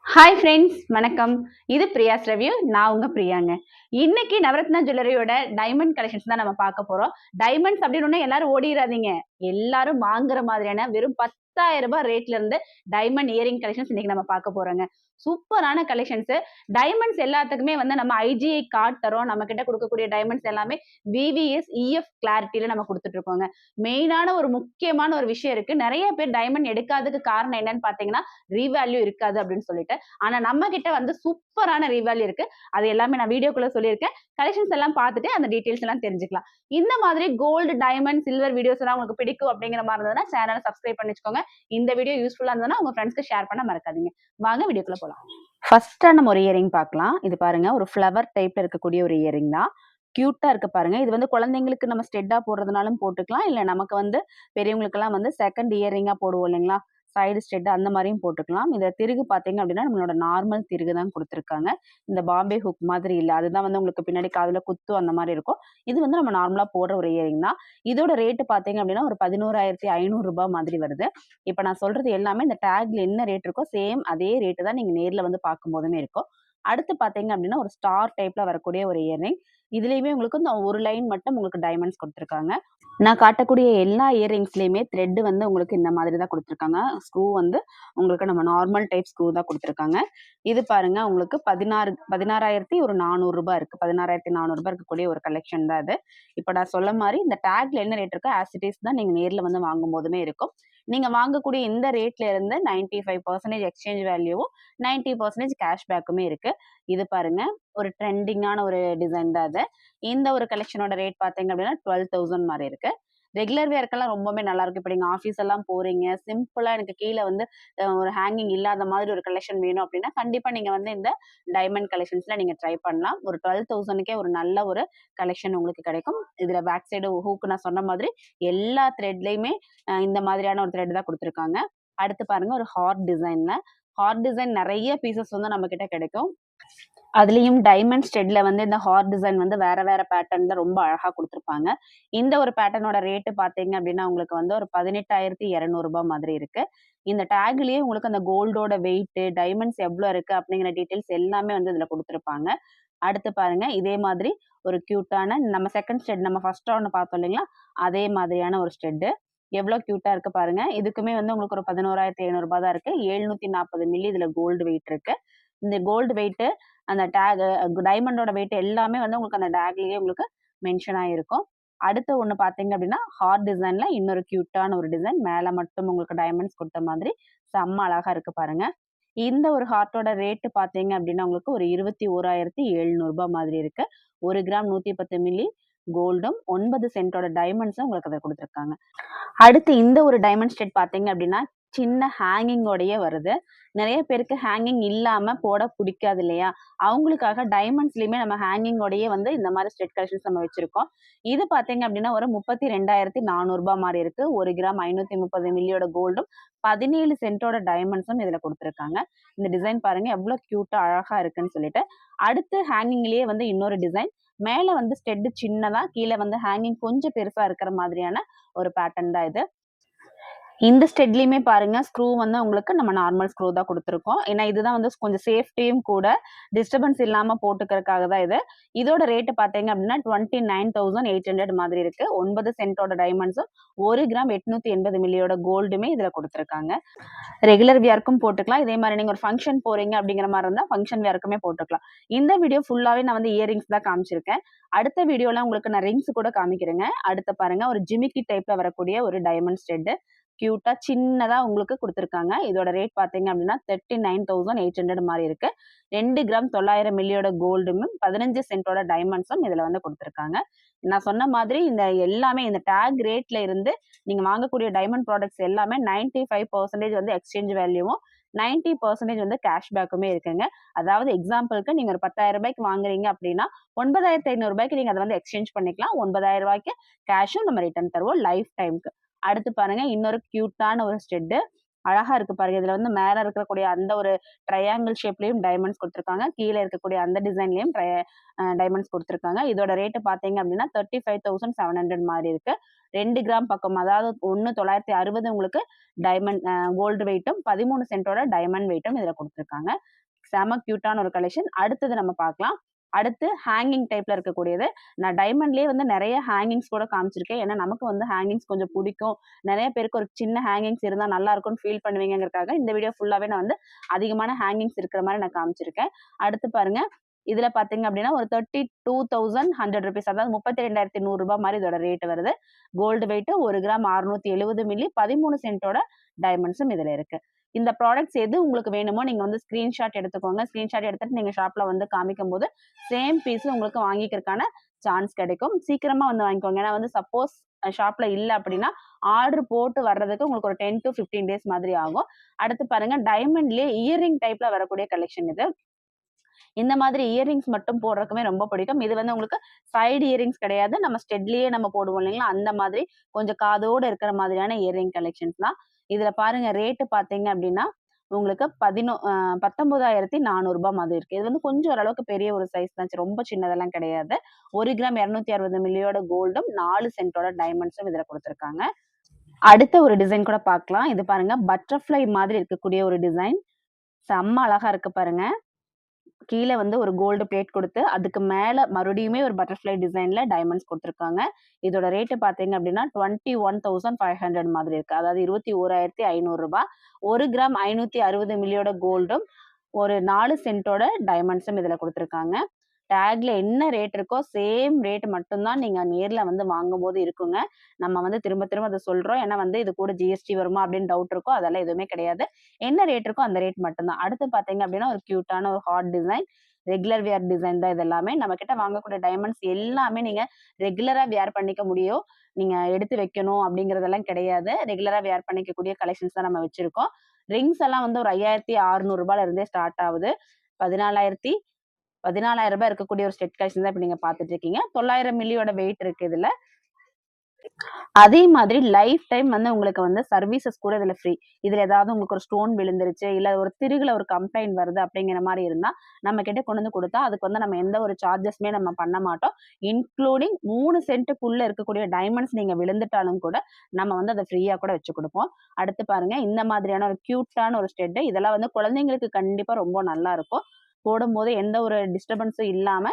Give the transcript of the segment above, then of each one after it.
Hi friends, வணக்கம். இது பிரியாஸ் review. நான் உங்க பிரியாங்க. இன்னைக்கு நவரத்னா ஜுவல்லரியோட டைமண்ட் கலெக்ஷன்ஸ் தான் நம்ம பார்க்க போறோம். டைமண்ட்ஸ் அப்படின்னு ஒண்ணு எல்லாரும் ஓடிராதீங்க. எல்லாரும் வாங்குற மாதிரியான வெறும் ரூ. 10,000 ரேட்ல இருந்து டைமண்ட் இயரிங் கலெக்ஷன்ஸ் இன்னைக்கு நம்ம பார்க்க போறோங்க. சூப்பரான கலெக்ஷன்ஸ். டைமண்ட்ஸ் எல்லாத்துக்குமே வந்து நம்ம ஐஜிஐ கார்டு தரோம். நம்ம கிட்ட கொடுக்கக்கூடிய டைமண்ட்ஸ் எல்லாமே விவிஎஸ் இஎஃப் கிளாரிட்டில நம்ம கொடுத்துட்டு இருக்கோங்க. மெயினான ஒரு முக்கியமான ஒரு விஷயம் இருக்கு. நிறைய பேர் டைமண்ட் எடுக்காததுக்கு காரணம் என்னன்னு பார்த்தீங்கன்னா, ரீவேல்யூ இருக்காது அப்படின்னு சொல்லிட்டு. ஆனா நம்ம கிட்ட வந்து சூப்பரான ரீவேல்யூ இருக்கு. அது எல்லாமே நான் வீடியோக்குள்ள சொல்லியிருக்கேன். கலெக்ஷன்ஸ் எல்லாம் பார்த்துட்டு அந்த டீடைல்ஸ் எல்லாம் தெரிஞ்சுக்கலாம். இந்த மாதிரி கோல்டு, டைமண்ட், சில்வர் வீடியோஸ் எல்லாம் உங்களுக்கு பிடிக்கும் அப்படிங்கிற மாதிரி இருந்ததுன்னா சேனலை சப்ஸ்கிரைப் பண்ணி வச்சுக்கோங்க. இந்த வீடியோ யூஸ்ஃபுல்லா இருந்ததுன்னா உங்க ஃப்ரெண்ட்ஸ்க்கு ஷேர் பண்ண மறக்காதீங்க. வாங்க வீடியோக்குள்ள போலாம். ஃபர்ஸ்டா நம்ம ஒரு இயரிங் பார்க்கலாம். இது பாருங்க, ஒரு ஃப்ளவர் டைப்ல இருக்கக்கூடிய ஒரு இயரிங் தான். கியூட்டா இருக்கு பாருங்க. இது வந்து குழந்தைங்களுக்கு நம்ம ஸ்டெட்டா போடுறதுனாலும் போட்டுக்கலாம். இல்ல நமக்கு வந்து பெரியவங்களுக்கெல்லாம் வந்து செகண்ட் இயரிங்கா போடுவோம் இல்லைங்களா? சைடு ஸ்டெட் அந்த மாரியும் போட்டுக்கலாம். இத திருகு பார்த்தீங்க அப்படின்னா, நம்மளோட நார்மல் திருகு தான் குடுத்துருக்காங்க. இந்த பாம்பே ஹூக் மாதிரி இல்ல. அதுதான் வந்து உங்களுக்கு பின்னாடி காதுல குத்தும் அந்த மாரி இருக்கும். இது வந்து நம்ம நார்மலா போடுற ஒரு இயரிங் தான். இதோட ரேட் பார்த்தீங்க அப்படின்னா, ஒரு ரூ. 11,500 மாதிரி வருது. இப்ப நான் சொல்றது எல்லாமே இந்த டேக்ல என்ன ரேட் இருக்கோ, சேம் அதே ரேட் தான் நீங்க நேர்ல வந்து பார்க்கும்போதுமே இருக்கும். அடுத்து பார்த்தீங்க அப்படின்னா, ஒரு ஸ்டார் டைப்ல வரக்கூடிய ஒரு இயரிங். இதுலயுமே உங்களுக்கு இந்த ஒரு லைன் மட்டும் உங்களுக்கு டைமண்ட்ஸ் குடுத்துருக்காங்க. நான் காட்டக்கூடிய எல்லா இயரிங்ஸ்லயுமே த்ரெட் வந்து உங்களுக்கு இந்த மாதிரி தான் குடுத்துருக்காங்க. ஸ்க்ரூ வந்து உங்களுக்கு நம்ம நார்மல் டைப் ஸ்க்ரூ தான் குடுத்துருக்காங்க. இது பாருங்க, உங்களுக்கு 16,400 இருக்கு. ரூ. 16,400 இருக்கக்கூடிய ஒரு கலெக்ஷன் தான் இது. இப்ப நான் சொல்ல மாரி இந்த டேக்ல என்ன ரேட் இருக்கோ ஆஸ் இட் இஸ் தான் நீங்க நேர்ல வந்து வாங்கும்போதுமே இருக்கும். நீங்க வாங்கக்கூடிய இந்த ரேட்ல இருந்து 95% எக்ஸ்சேஞ்ச் வேல்யூவும் 90% கேஷ் பேக்குமே இருக்கு. இது பாருங்க, ஒரு ட்ரெண்டிங்கான ஒரு டிசைன் தான் இது. இந்த ஒரு கலெக்ஷனோட ரேட் பார்த்தீங்க அப்படின்னா 12,000 மாரி இருக்கு. ரெகுலர் வேர்க்கெல்லாம் ரொம்பவே நல்லா இருக்கும். இப்ப நீங்க ஆஃபீஸ் எல்லாம் போறீங்க, சிம்பிளா எனக்கு கீழ வந்து ஒரு ஹேங்கிங் இல்லாத மாதிரி ஒரு கலெக்ஷன் வேணும் அப்படின்னா, கண்டிப்பா நீங்க வந்து இந்த டைமண்ட் கலெக்ஷன்ஸ்ல நீங்க ட்ரை பண்ணலாம். ஒரு 12,000க்கே ஒரு நல்ல ஒரு கலெக்ஷன் உங்களுக்கு கிடைக்கும். இதுல பேக் சைடு ஹூக் நான் சொன்ன மாதிரி எல்லா த்ரெட்லயுமே இந்த மாதிரியான ஒரு த்ரெட் தான் குடுத்துருக்காங்க. அடுத்து பாருங்க, ஒரு ஹார்ட் டிசைன்ல. ஹார்ட் டிசைன் நெறைய பீசஸ் வந்து நம்ம கிட்ட கிடைக்கும். அதுலயும் டைமண்ட் ஸ்டெட்ல வந்து இந்த ஹார்ட் டிசைன் வந்து வேற வேற பேட்டர்ன்ல ரொம்ப அழகா குடுத்துருப்பாங்க. இந்த ஒரு பேட்டர்னோட ரேட் பார்த்தீங்க அப்படின்னா, உங்களுக்கு வந்து ஒரு ரூ. 18,200 மாதிரி இருக்கு. இந்த டேக்லயே உங்களுக்கு அந்த கோல்டோட வெயிட், டைமண்ட்ஸ் எவ்ளோ இருக்கு அப்படிங்கிற டீடைல்ஸ் எல்லாமே வந்து இதுல குடுத்துருப்பாங்க. அடுத்து பாருங்க, இதே மாதிரி ஒரு கியூட்டான நம்ம செகண்ட் ஸ்டெட் நம்ம ஃபர்ஸ்ட் ஒண்ணு பார்த்தோம் இல்லைங்களா? அதே மாதிரியான ஒரு ஸ்டெட். எவ்ளோ கியூட்டா இருக்கு பாருங்க. இதுக்குமே வந்து உங்களுக்கு ஒரு ரூ. 11,500 தான் இருக்கு. 740 மில்லி இதுல கோல்டு வெயிட் இருக்கு. இந்த கோல்டு வெயிட், அந்த டேக், டைமண்டோட வெயிட் எல்லாமே வந்து உங்களுக்கு அந்த டேக்லயே உங்களுக்கு மென்ஷன் ஆயிருக்கும். அடுத்து ஒண்ணு பார்த்தீங்க அப்படின்னா, ஹார்ட் டிசைன்ல இன்னொரு கியூட்டான ஒரு டிசைன். மேல மட்டும் உங்களுக்கு டைமண்ட்ஸ் குடுத்த மாதிரி செம்ம அழகா இருக்கு பாருங்க. இந்த ஒரு ஹார்ட்டோட ரேட் பார்த்தீங்க அப்படின்னா, உங்களுக்கு ஒரு ரூ. 21,700 மாதிரி இருக்கு. 1 கிராம் 110 மில்லி கோல்டும், 9 சென்ட்டோட டைமண்ட்ஸும் உங்களுக்கு அத குடுத்துருக்காங்க. அடுத்து இந்த ஒரு டைமண்ட் ஸ்டெட் பார்த்தீங்க அப்படின்னா, சின்ன ஹேங்கிங்கோடயே வருது. நெறைய பேருக்கு ஹேங்கிங் இல்லாம போட புடிக்காது இல்லையா? அவங்களுக்காக டைமண்ட்ஸ்லயுமே நம்ம ஹேங்கிங்கோடயே வந்து இந்த மாரி ஸ்டெட் கலெக்ஷன்ஸ் நம்ம வச்சிருக்கோம். இது பார்த்தீங்க அப்படின்னா, ஒரு ரூ. 32,400 மாரி இருக்கு. 1 கிராம் 530 மில்லியோட கோல்டும், 17 சென்ட்டோட டைமண்ட்ஸும் இதுல குடுத்துருக்காங்க. இந்த டிசைன் பாருங்க எவ்ளோ கியூட்டா அழகா இருக்குன்னு சொல்லிட்டு. அடுத்து ஹேங்கிங்லயே வந்து இன்னொரு டிசைன். மேல வந்து ஸ்டெட் சின்னதா, கீழ வந்து ஹேங்கிங் கொஞ்சம் பெருசா இருக்கிற மாதிரியான ஒரு பேட்டர்ன் தான் இது. இந்த ஸ்டெட்லயுமே பாருங்க, ஸ்க்ரூ வந்து உங்களுக்கு நம்ம நார்மல் ஸ்க்ரூ தான் குடுத்துருக்கோம். ஏன்னா, இதுதான் வந்து கொஞ்சம் சேஃப்டியும் கூட. டிஸ்டர்பன்ஸ் இல்லாம போட்டுக்கிறதுக்காக தான் இது. இதோட ரேட் பார்த்தீங்க அப்படின்னா, 29,800 மாதிரி இருக்கு. 9 சென்ட்டோட டைமண்ட்ஸும், 1 கிராம் 880 மில்லியோட கோல்டுமே இதுல குடுத்துருக்காங்க. ரெகுலர் வியர்க்கும் போட்டுக்கலாம். இதே மாரி நீங்க ஒரு ஃபங்ஷன் போறீங்க அப்படிங்கிற மாரி இருந்தா, ஃபங்ஷன் வியர்க்குமே போட்டுக்கலாம். இந்த வீடியோ ஃபுல்லாவே நான் வந்து இயரிங்ஸ் தான் காமிச்சிருக்கேன். அடுத்த வீடியோல உங்களுக்கு நான் ரிங்ஸ் கூட காமிக்கிறேங்க. அடுத்து பாருங்க, ஒரு ஜிமிக்கி டைப்ல வரக்கூடிய ஒரு டைமண்ட் ஸ்டெட். கியூட்டா சின்னதா உங்களுக்கு குடுத்துருக்காங்க. இதோட ரேட் பார்த்தீங்க அப்படின்னா, 39,800 மாரி இருக்கு. 2 கிராம் 900 மில்லியோட கோல்டும், 15 சென்ட்டோட டைமண்ட்ஸும் இதுல வந்து குடுத்துருக்காங்க. நான் சொன்ன மாதிரி இந்த எல்லாமே இந்த டேக் ரேட்ல இருந்து நீங்க வாங்கக்கூடிய டைமண்ட் ப்ராடக்ட்ஸ் எல்லாமே 95% வந்து எக்ஸ்சேஞ்ச் வேல்யூவும், 90% வந்து கேஷ் பேக்குமே இருக்குங்க. அதாவது எக்ஸாம்பிள்க்கு நீங்க ஒரு ரூ. 10,000 வாங்குறீங்க அப்படின்னா, ரூ. 9,500 நீங்க அத வந்து எக்ஸ்சேஞ்ச் பண்ணிக்கலாம். ரூ. 9,000 கேஷும் நம்ம ரிட்டர்ன் தருவோம் லைஃப் டைம்க்கு. அடுத்து பாருங்க, இன்னொரு கியூட்டான ஒரு ஸ்டெட். அழகா இருக்கு பாருங்க. இதுல வந்து மேல இருக்கக்கூடிய அந்த ஒரு ட்ரையாங்கிள் ஷேப்லயும் டைமண்ட்ஸ் கொடுத்துருக்காங்க. கீழே இருக்கக்கூடிய அந்த டிசைன்லயும் டைமண்ட்ஸ் கொடுத்துருக்காங்க. இதோட ரேட்டு பாத்தீங்க அப்படின்னா 35,700 மாதிரி இருக்கு. 2 கிராம் பக்கம், அதாவது 1,960 உங்களுக்கு டைமண்ட் கோல்டு வெயிட்டும் 13 சென்டோட டைமண்ட் வெயிட்டும் இதுல கொடுத்துருக்காங்க. செம கியூட்டான ஒரு கலெக்ஷன். அடுத்தது நம்ம பார்க்கலாம். அடுத்து ஹேங்கிங் டைப்ல இருக்கக்கூடியது. நான் டைமண்ட்லயே வந்து நிறைய ஹேங்கிங்ஸ் கூட காமிச்சிருக்கேன். ஏன்னா நமக்கு வந்து ஹேங்கிங்ஸ் கொஞ்சம் பிடிக்கும். நிறைய பேருக்கு ஒரு சின்ன ஹேங்கிங்ஸ் இருந்தா நல்லா இருக்கும்னு ஃபீல் பண்ணுவீங்கங்கிறதுக்காக இந்த வீடியோ ஃபுல்லாவே நான் வந்து அதிகமான ஹேங்கிங்ஸ் இருக்கிற மாதிரி நான் காமிச்சிருக்கேன். அடுத்து பாருங்க. இதுல பாத்தீங்க அப்படின்னா ஒரு 32,100 ருபீஸ், அதாவது 32,100 ரூபாய் மாதிரி இதோட ரேட் வருது. கோல்டு வெயிட் 1 கிராம் 670 மில்லி 13 சென்டோட டைமண்ட்ஸும் இதுல இருக்கு. இந்த ப்ராடக்ட்ஸ் எது உங்களுக்கு வேணுமோ நீங்க வந்து ஸ்கிரீன்ஷாட் எடுத்துக்கோங்க. ஸ்கிரீன்ஷாட் எடுத்துட்டு நீங்க ஷாப்ல வந்து காமிக்கும் போது சேம் பீஸ் உங்களுக்கு வாங்கிக்கிறதுக்கான சான்ஸ் கிடைக்கும். சீக்கிரமா வந்து வாங்கிக்கோங்க. ஏன்னா வந்து சப்போஸ் ஷாப்ல இல்ல அப்படின்னா ஆர்டர் போட்டு வர்றதுக்கு உங்களுக்கு ஒரு 10 to 15 டேஸ் மாதிரி ஆகும். அடுத்து பாருங்க, டைமண்ட்லயே இயரிங் டைப்ல வரக்கூடிய கலெக்ஷன் இது. இந்த மாதிரி இயரிங்ஸ் மட்டும் போடுறதுக்குமே ரொம்ப பிடிக்கும். இது வந்து உங்களுக்கு சைடு இயரிங்ஸ் கிடையாது. நம்ம ஸ்டெட்லயே நம்ம போடுவோம் இல்லைங்களா, அந்த மாதிரி கொஞ்சம் காதோடு இருக்கிற மாதிரியான இயரிங் கலெக்ஷன்ஸ் தான். இதுல பாருங்க, ரேட்டு பாத்தீங்க அப்படின்னா உங்களுக்கு 19,400 ரூபாய் மாதிரி இருக்கு. இது வந்து கொஞ்சம் ஓரளவுக்கு பெரிய ஒரு சைஸ் தான், ரொம்ப சின்னதெல்லாம் கிடையாது. 1 கிராம் 260 மில்லியோட கோல்டும் 4 சென்டோட டைமண்ட்ஸும் இதுல கொடுத்துருக்காங்க. அடுத்த ஒரு டிசைன் கூட பார்க்கலாம். இது பாருங்க, பட்டர்ஃப்ளை மாதிரி இருக்கக்கூடிய ஒரு டிசைன். செம்ம அழகா இருக்கு பாருங்க. கீழே வந்து ஒரு கோல்டு பிளேட் கொடுத்து அதுக்கு மேல மறுபடியுமே ஒரு பட்டர்ஃப்ளை டிசைன்ல டைமண்ட்ஸ் கொடுத்துருக்காங்க. இதோட ரேட்டு பாத்தீங்க அப்படின்னா 21,500 மாதிரி இருக்கு. அதாவது 21,500 ரூபாய். 1 கிராம் 560 மில்லியோட கோல்டும் ஒரு 4 சென்டோட டைமண்ட்ஸும் இதுல கொடுத்துருக்காங்க. டேக்ல என்ன ரேட் இருக்கோ சேம் ரேட் மட்டும்தான் நீங்க நேர்ல வந்து வாங்கும் போது இருக்குங்க. நம்ம வந்து திரும்ப திரும்ப அதை சொல்றோம். ஏன்னா வந்து இது கூட ஜிஎஸ்டி வருமா அப்படின்னு டவுட் இருக்கும். அதெல்லாம் எதுவுமே கிடையாது. என்ன ரேட் இருக்கோ அந்த ரேட் மட்டும்தான். அடுத்து பாத்தீங்க அப்படின்னா ஒரு கியூட்டான ஒரு heart design. Regular wear design தான் இது எல்லாமே. நம்ம கிட்ட வாங்கக்கூடிய டைமண்ட்ஸ் எல்லாமே நீங்க ரெகுலரா வியர் பண்ணிக்க முடியும். நீங்க எடுத்து வைக்கணும் அப்படிங்கறதெல்லாம் கிடையாது. ரெகுலரா வியர் பண்ணிக்கக்கூடிய கலெக்ஷன்ஸ் தான் நம்ம வச்சிருக்கோம். ரிங்ஸ் எல்லாம் வந்து ஒரு 5,600 ரூபாயில இருந்தே ஸ்டார்ட் ஆகுது. 14,000 ரூபாய் இருக்கக்கூடிய ஒரு செட் கலெக்ஷன் தான் இப்ப நீங்க பாத்துட்டு இருக்கீங்க. 900 மில்லியோட வெயிட் இருக்கு இதுல. அதே மாதிரி லைஃப் டைம் வந்து உங்களுக்கு வந்து சர்வீசஸ் கூட இதுல ஃப்ரீ. இதுல ஏதாவது உங்களுக்கு ஒரு ஸ்டோன் விழுந்துருச்சு, இல்ல ஒரு திருகுல ஒரு கம்ப்ளைண்ட் வருது அப்படிங்கிற மாதிரி இருந்தா நம்ம கிட்ட கொண்டு வந்து கொடுத்தா அதுக்கு வந்து நம்ம எந்த ஒரு சார்ஜஸ்மே நம்ம பண்ண மாட்டோம். இன்க்ளூடிங் 3 சென்ட்டுக்குள்ள இருக்கக்கூடிய டைமண்ட்ஸ் நீங்க விழுந்துட்டாலும் கூட நம்ம வந்து அதை ஃப்ரீயா கூட வச்சு கொடுப்போம். அடுத்து பாருங்க, இந்த மாதிரியான ஒரு கியூட்டான ஒரு ஸ்டெட். இதெல்லாம் வந்து குழந்தைங்களுக்கு கண்டிப்பா ரொம்ப நல்லா இருக்கும். போடும்போது எந்த ஒரு டிஸ்டர்பன்ஸும் இல்லாம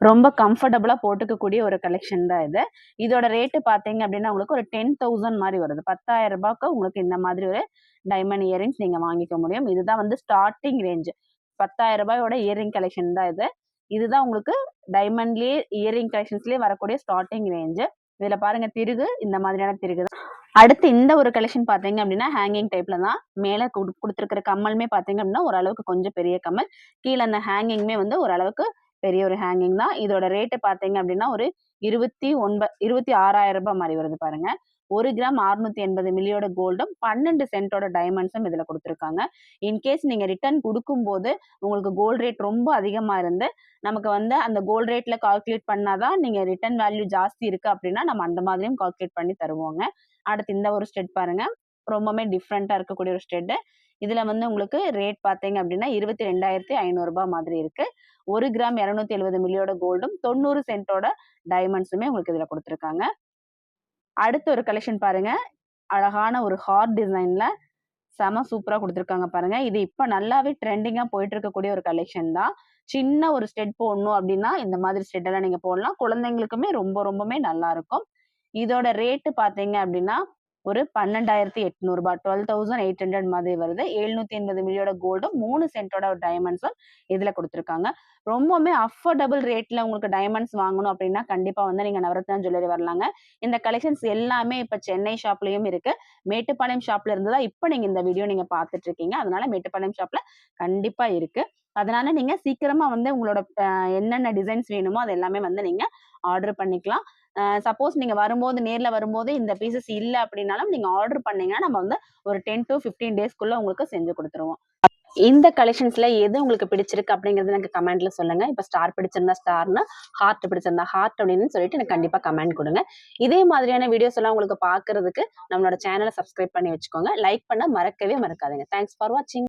ரொம்ப கம்ஃபர்டபுளா போட்டுக்கக்கூடிய ஒரு கலெக்ஷன் தான் இது. இதோட ரேட்டு பாத்தீங்க அப்படின்னா உங்களுக்கு ஒரு 10,000 மாதிரி வருது. 10,000 ரூபாய்க்கு உங்களுக்கு இந்த மாதிரி ஒரு டைமண்ட் இயரிங்ஸ் நீங்க வாங்கிக்க முடியும். இதுதான் வந்து ஸ்டார்டிங் ரேஞ்ச். 10,000 ரூபாயோட இயரிங் கலெக்ஷன் தான் இது. இதுதான் உங்களுக்கு டைமண்ட்லயே இயரிங் கலெக்ஷன்ஸ்லயே வரக்கூடிய ஸ்டார்டிங் ரேஞ்ச். இதுல பாருங்க, திருகு இந்த மாதிரியான திருகு தான். அடுத்து இந்த ஒரு கலெக்ஷன் பாத்தீங்க அப்படின்னா ஹேங்கிங் டைப்ல தான். மேல கொடுத்துருக்கிற கம்மலுமே பாத்தீங்க அப்படின்னா ஓரளவுக்கு கொஞ்சம் பெரிய கம்மல். கீழே அந்த ஹேங்கிங்குமே வந்து ஓரளவுக்கு பெரிய ஒரு ஹேங்கிங் தான். இதோட ரேட்டு பாத்தீங்க அப்படின்னா ஒரு 26,000 ரூபாய் மாதிரி வருது பாருங்க. 1 கிராம் 680 மில்லியோட கோல்டும் 12 சென்டோட டைமண்ட்ஸும் இதுல கொடுத்துருக்காங்க. இன்கேஸ் நீங்க ரிட்டர்ன் கொடுக்கும்போது உங்களுக்கு கோல்ட் ரேட் ரொம்ப அதிகமா இருந்து நமக்கு வந்து அந்த கோல்ட் ரேட்ல கால்குலேட் பண்ணாதான் நீங்க ரிட்டர்ன் வேல்யூ ஜாஸ்தி இருக்கு அப்படின்னா நம்ம அந்த மாதிரியும் கால்குலேட் பண்ணி தருவோங்க. அடுத்து இந்த ஒரு ஸ்டெட் பாருங்க, ரொம்பவுமே டிஃப்ரெண்டா இருக்கக்கூடிய ஒரு ஸ்டெட். இதுல வந்து உங்களுக்கு ரேட் பாத்தீங்க அப்படின்னா 22,500 ரூபாய் மாதிரி இருக்கு. 1 கிராம் 270 மில்லியோட கோல்டும் 90 சென்டோட டைமண்ட்ஸுமே உங்களுக்கு இதுல கொடுத்துருக்காங்க. அடுத்த ஒரு கலெக்ஷன் பாருங்க, அழகான ஒரு ஹார்ட் டிசைன்ல செம சூப்பரா கொடுத்துருக்காங்க பாருங்க. இது இப்ப நல்லாவே ட்ரெண்டிங்கா போயிட்டு இருக்கக்கூடிய ஒரு கலெக்ஷன் தான். சின்ன ஒரு ஸ்டெட் போடணும் அப்படின்னா இந்த மாதிரி ஸ்டெட் எல்லாம் நீங்க போடலாம். குழந்தைங்களுக்குமே ரொம்பவுமே நல்லா இருக்கும். இதோட ரேட்டு பாத்தீங்க அப்படின்னா ஒரு 12,800 ரூபாய், 12,800 மாதிரி வருது. 780 மில்லியோட கோல்டும் 3 சென்டோட டைமண்ட்ஸும் இதுல கொடுத்துருக்காங்க. ரொம்பவுமே அஃபோர்டபுள் ரேட்ல உங்களுக்கு டைமண்ட்ஸ் வாங்கணும் அப்படின்னா கண்டிப்பா வந்து நீங்க நவரத்னா ஜுவல்லரி வரலாங்க. இந்த கலெக்ஷன்ஸ் எல்லாமே இப்ப சென்னை ஷாப்லயும் இருக்கு. மேட்டுப்பாளையம் ஷாப்ல இருந்துதான் இப்ப நீங்க இந்த வீடியோ நீங்க பாத்துட்டு இருக்கீங்க. அதனால மேட்டுப்பாளையம் ஷாப்ல கண்டிப்பா இருக்கு. அதனால நீங்க சீக்கிரமா வந்து உங்களோட என்னென்ன டிசைன்ஸ் வேணுமோ அது எல்லாமே வந்து நீங்க ஆர்டர் பண்ணிக்கலாம். சப்போஸ் நீங்க நேர்ல வரும்போது இந்த பீசஸ் இல்ல அப்படின்னாலும் நீங்க ஆர்டர் பண்ணீங்கன்னா நம்ம வந்து ஒரு 10 to 15 டேஸ்க்குள்ள உங்களுக்கு செஞ்சு கொடுத்துருவோம். இந்த கலெக்ஷன்ஸ்ல எது உங்களுக்கு பிடிச்சிருக்கு அப்படிங்கறது எனக்கு கமெண்ட்ல சொல்லுங்க. இப்ப ஸ்டார் பிடிச்சிருந்தா ஸ்டார்னா, ஹார்ட் பிடிச்சிருந்தா ஹார்ட் அப்படின்னு சொல்லிட்டு எனக்கு கண்டிப்பா கமெண்ட் கொடுங்க. இதே மாதிரியான வீடியோஸ் எல்லாம் உங்களுக்கு பாக்குறதுக்கு நம்மளோட சேனலை சப்ஸ்கிரைப் பண்ணி வச்சுக்கோங்க. லைக் பண்ண மறக்கவே மறக்காதீங்க. தேங்க்ஸ் ஃபார் வாட்சிங்.